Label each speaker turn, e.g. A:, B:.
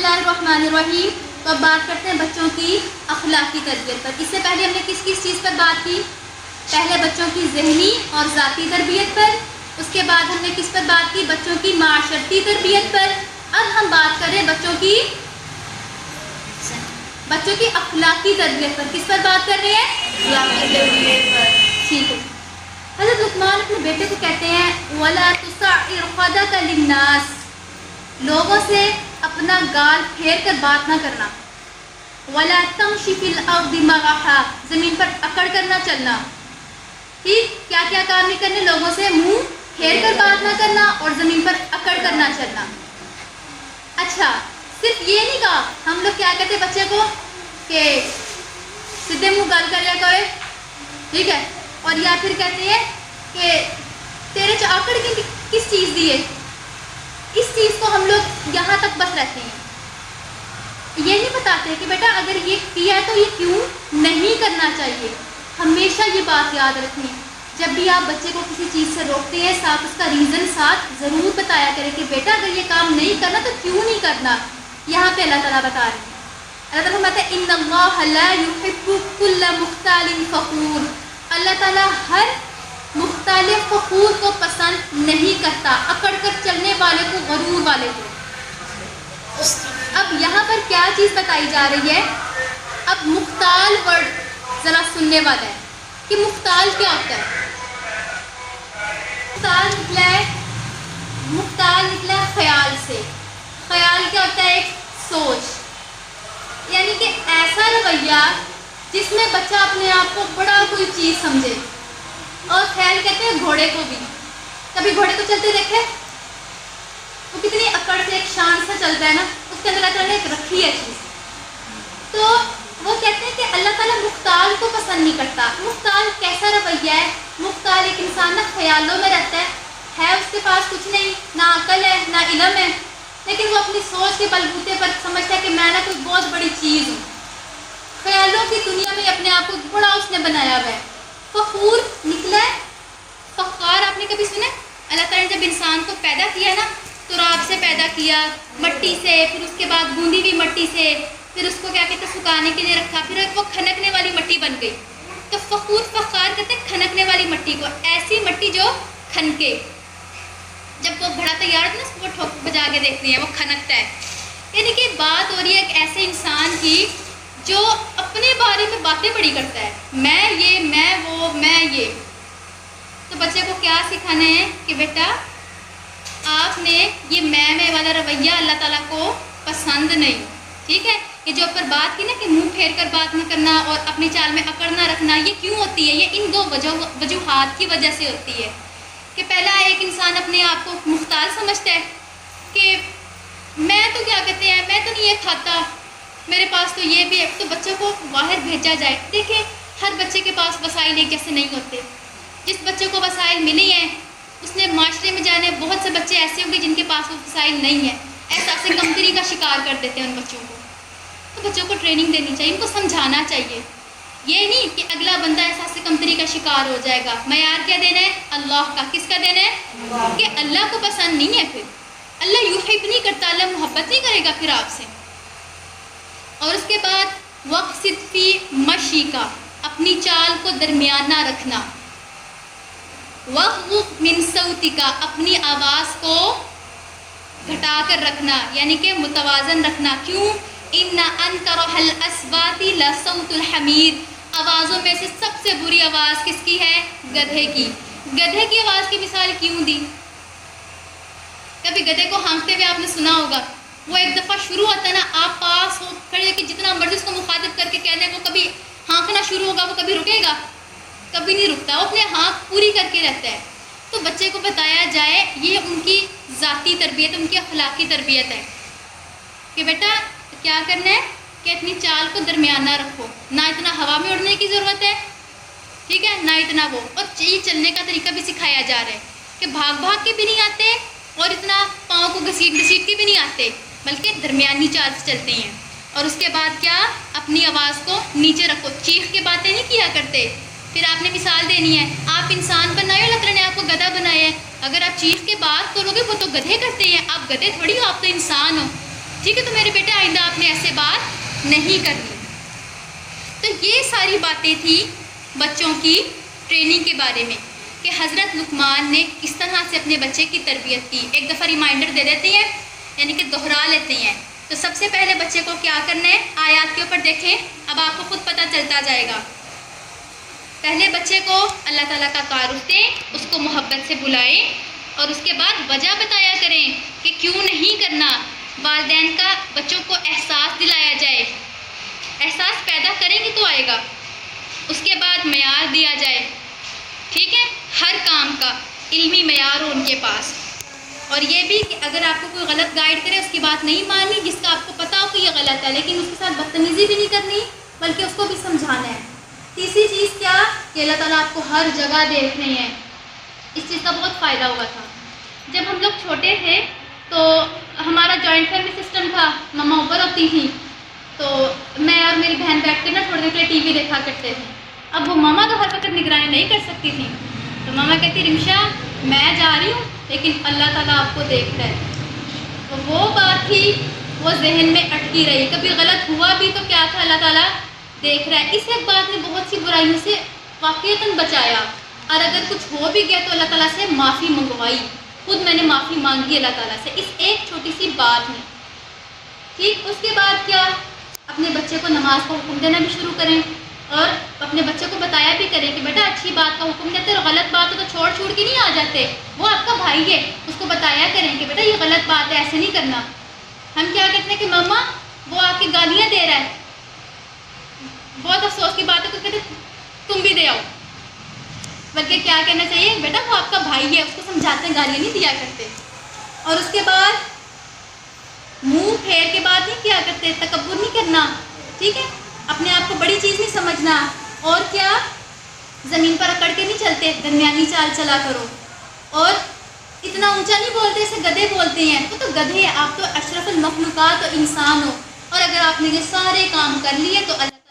A: اللہ الرحمن الرحیم. تو اب بات کرتے ہیں بچوں کی اخلاقی تربیت پر. اس سے پہلے ہم نے کس کس چیز پر بات کی؟ پہلے بچوں کی ذہنی اور ذاتی تربیت پر. اس کے بعد ہم نے کس پر بات کی؟ بچوں کی معاشرتی تربیت پر. اب ہم بات کریں بچوں کی اخلاقی تربیت پر. کس پر بات کر رہے ہیں؟ اخلاقی تربیت پر. ٹھیک ہے. حضرت لقمان اپنے بیٹے کو کہتے ہیں وَلَا تُصَعِّرْ خَدَكَ لِلنَّاسِ، لوگوں سے اپنا گال پھیر کر بات نہ کرنا. وَلَا تَمْشِ فِي الْأَرْضِ مَرَحًا، زمین پر اکڑ کر نہ چلنا. ٹھیک، کیا کیا کام نہیں کرنے؟ لوگوں سے منہ پھیر کر بات نہ کرنا اور زمین پر اکڑ کر نہ چلنا. اچھا، صرف یہ نہیں کہا. ہم لوگ کیا کہتے بچے کو کہ سیدھے منہ گال کر لیا کرے، ٹھیک ہے، اور یا پھر کہتے ہیں کہ تیرے آکڑ کی کس چیز دی ہے. اس چیز کو ہم لوگ یہاں تک بس رہتے ہیں. یہ نہیں بتاتے کہ بیٹا اگر یہ کیا تو یہ کیوں نہیں کرنا چاہیے. ہمیشہ یہ بات یاد رکھیں، جب بھی آپ بچے کو کسی چیز سے روکتے ہیں ساتھ اس کا ریزن ساتھ ضرور بتایا کریں کہ بیٹا اگر یہ کام نہیں کرنا تو کیوں نہیں کرنا. یہاں پہ اللہ تعالیٰ بتا رہے ہیں، اللہ تعالیٰ فرماتے ہیں ان اللہ لا يحب كل مختال فخور. اللہ تعالیٰ ہر مختلف فخور کو پسند نہیں کرتا، اکڑ کر چلنے والے کو، غرور والے کو. اب یہاں پر کیا چیز بتائی جا رہی ہے؟ اب مختال ورڈ ذرا سننے والا ہے کہ مختال کیا ہوتا ہے. مختال نکلا ہے خیال سے. خیال کیا ہوتا ہے؟ ایک سوچ، یعنی کہ ایسا رویہ جس میں بچہ اپنے آپ کو بڑا کوئی چیز سمجھے. اور خیال کہتے ہیں گھوڑے کو بھی. کبھی گھوڑے کو چلتے دیکھے؟ وہ کتنی اکڑ سے ایک شان سے چلتا ہے نا، اس کے اندر اللہ تعالیٰ نے ایک رکھی ہے چیز. تو وہ کہتے ہیں کہ اللہ تعالیٰ مختال کو پسند نہیں کرتا. مختال کیسا رویہ ہے؟ مختال ایک انسان نہ خیالوں میں رہتا ہے اس کے پاس کچھ نہیں، نہ عقل ہے نہ علم ہے، لیکن وہ اپنی سوچ کے بلبوتے پر سمجھتا ہے کہ میں نہ کوئی بہت بڑی چیز ہوں. خیالوں کی دنیا میں اپنے آپ کو بڑا اس نے بنایا ہوا ہے. فخور نکلا ہے. فخار آپ نے کبھی سنا؟ اللہ تعالیٰ نے جب انسان کو پیدا کیا نا، تراب سے پیدا کیا، مٹی سے، پھر اس کے بعد گوندی ہوئی مٹی سے، پھر اس کو کیا کہتے ہیں سکھانے کے لیے رکھا، پھر وہ کھنکنے والی مٹی بن گئی. تو فخور فخار کہتے ہیں کھنکنے والی مٹی کو، ایسی مٹی جو کھنکے. جب وہ بڑا تیار ہوتا ہے نا، اس کو ٹھوک بجا کے دیکھتے ہیں وہ کھنکتا ہے. یعنی کہ بات ہو رہی ہے ایک ایسے انسان کی جو اپنے بارے میں باتیں بڑی کرتا ہے، میں یہ، میں وہ، میں یہ. تو بچے کو کیا سکھانا ہے کہ بیٹا آپ نے یہ میں والا رویہ اللہ تعالیٰ کو پسند نہیں. ٹھیک ہے، یہ جو اوپر بات کی نا کہ منہ پھیر کر بات نہ کرنا اور اپنی چال میں اکڑ نہ رکھنا، یہ کیوں ہوتی ہے؟ یہ ان دو وجوہات کی وجہ سے ہوتی ہے. کہ پہلا ایک انسان اپنے آپ کو مختال سمجھتا ہے کہ میں تو کیا کہتے ہیں، میں تو نہیں یہ کھاتا، میرے پاس تو یہ بھی ہے. تو بچوں کو باہر بھیجا جائے. دیکھیں ہر بچے کے پاس وسائل ایک جیسے نہیں ہوتے. جس بچے کو وسائل ملی ہیں اس نے معاشرے میں جانے. بہت سے بچے ایسے ہوں گے جن کے پاس وہ وسائل نہیں ہیں، احساس کمتری کا شکار کر دیتے ہیں ان بچوں کو. تو بچوں کو ٹریننگ دینی چاہیے، ان کو سمجھانا چاہیے. یہ نہیں کہ اگلا بندہ احساس کمتری کا شکار ہو جائے گا. معیار کیا دینا ہے؟ اللہ کا. کس کا دینا ہے؟ کہ اللہ کو پسند نہیں ہے. پھر اللہ یحب نہیں کرتا، اللہ محبت نہیں کرے گا پھر آپ سے. اور اس کے بعد وقصد فی مشی کا، اپنی چال کو درمیانہ رکھنا. وغضض من صوتک، اپنی آواز کو گھٹا کر رکھنا، یعنی کہ متوازن رکھنا. کیوں؟ ان انکر الاصوات لصوت الحمیر، آوازوں میں سے سب سے بری آواز کس کی ہے؟ گدھے کی. گدھے کی آواز کی مثال کیوں دی؟ کبھی گدھے کو ہانکتے ہوئے آپ نے سنا ہوگا. وہ ایک دفعہ شروع ہوتا ہے نا، آپ پاس ہو کھڑے کہ جتنا مرضی اس کو مخاطب کر کے کہہ دیں، وہ کبھی ہانکنا شروع ہوگا، وہ کبھی رکے گا؟ کبھی نہیں رکتا، وہ اپنے ہانک پوری کر کے رہتا ہے. تو بچے کو بتایا جائے، یہ ان کی ذاتی تربیت، ان کی اخلاقی تربیت ہے کہ بیٹا کیا کرنا ہے کہ اپنی چال کو درمیانہ رکھو. نہ اتنا ہوا میں اڑنے کی ضرورت ہے، ٹھیک ہے، نہ اتنا وہ. اور یہ چلنے کا طریقہ بھی سکھایا جا رہا ہے کہ بھاگ بھاگ کے بھی نہیں آتے اور اتنا پاؤں کو گھسیٹ گھسیٹ کے بھی نہیں آتے، بلکہ درمیانی چال سے چلتے ہیں. اور اس کے بعد کیا؟ اپنی آواز کو نیچے رکھو، چیخ کے باتیں نہیں کیا کرتے. پھر آپ نے مثال دینی ہے. آپ انسان بنائے، اللہ تعالیٰ نے آپ کو گدھا بنایا ہے. اگر آپ چیخ کے بات کرو گے وہ تو گدھے کرتے ہیں، آپ گدھے تھوڑی ہو، آپ تو انسان ہو. ٹھیک ہے، تو میرے بیٹے آئندہ آپ نے ایسے بات نہیں کرنی۔ تو یہ ساری باتیں تھیں بچوں کی ٹریننگ کے بارے میں کہ حضرت لقمان نے کس طرح سے اپنے بچے کی تربیت کی۔ ایک دفعہ ریمائنڈر دے دیتے ہیں، یعنی کہ دہرا لیتے ہیں۔ تو سب سے پہلے بچے کو کیا کرنا ہے، آیات کے اوپر دیکھیں، اب آپ کو خود پتہ چلتا جائے گا۔ پہلے بچے کو اللہ تعالیٰ کا تعارف دیں، اس کو محبت سے بلائیں، اور اس کے بعد وجہ بتایا کریں کہ کیوں نہیں کرنا۔ والدین کا بچوں کو احساس دلایا جائے، احساس پیدا کریں گے تو آئے گا۔ اس کے بعد معیار دیا جائے، ٹھیک ہے، ہر کام کا علمی معیار ہو ان کے پاس۔ اور یہ بھی کہ اگر آپ کو کوئی غلط گائیڈ کرے، اس کی بات نہیں ماننی، جس کا آپ کو پتہ ہو کہ یہ غلط ہے، لیکن اس کے ساتھ بدتمیزی بھی نہیں کرنی، بلکہ اس کو بھی سمجھانا ہے۔ تیسری چیز کیا کہ اللہ تعالیٰ آپ کو ہر جگہ دیکھ رہے ہیں۔ اس چیز کا بہت فائدہ ہوا تھا۔ جب ہم لوگ چھوٹے تھے تو ہمارا جوائنٹ فیملی سسٹم تھا، مما اوپر ہوتی تھی، تو میں اور میری بہن بیٹھ کے نا تھوڑی دیر کے لیے ٹی وی دیکھا کرتے تھے۔ اب وہ ماما تو ہر وقت نگرانی نہیں کر سکتی تھی، تو ماما کہتی رمشا میں جا رہی ہوں لیکن اللہ تعالیٰ آپ کو دیکھ رہا ہے۔ تو وہ بات تھی، وہ ذہن میں اٹکی رہی، کبھی غلط ہوا بھی تو کیا تھا، اللہ تعالیٰ دیکھ رہا ہے۔ اس ایک بات نے بہت سی برائیوں سے واقعتاً بچایا، اور اگر کچھ ہو بھی گیا تو اللہ تعالیٰ سے معافی منگوائی، خود میں نے معافی مانگی اللہ تعالیٰ سے اس ایک چھوٹی سی بات میں۔ ٹھیک، اس کے بعد کیا، اپنے بچے کو نماز کا حکم دینا بھی شروع کریں، اور اپنے بچے کو بتایا بھی کریں کہ بیٹا اچھی بات کا حکم دیتے اور غلط بات ہو تو چھوڑ کے نہیں آ جاتے، وہ آپ کا بھائی ہے، اس کو بتایا کریں کہ بیٹا یہ غلط بات ہے، ایسے نہیں کرنا۔ ہم کیا کہتے ہیں کہ ماما وہ آ کے گالیاں دے رہا ہے، بہت افسوس کی بات ہے، تو کہتے تم بھی دے آؤ، بلکہ کیا کہنا چاہیے، بیٹا وہ آپ کا بھائی ہے، اس کو سمجھاتے ہیں، گالیاں نہیں دیا کرتے۔ اور اس کے بعد منہ پھیر کے بات نہیں کیا کرتے، تکبر نہیں کرنا، ٹھیک ہے، اپنے آپ کو بڑی چیز نہیں سمجھنا۔ اور کیا، زمین پر اکڑ کے نہیں چلتے، درمیانی چال چلا کرو، اور اتنا اونچا نہیں بولتے اسے گدھے بولتے ہیں، وہ تو گدھے ہیں، آپ تو اشرف المخلوقات و انسان ہو، اور اگر آپ نے یہ سارے کام کر لیے تو اللہ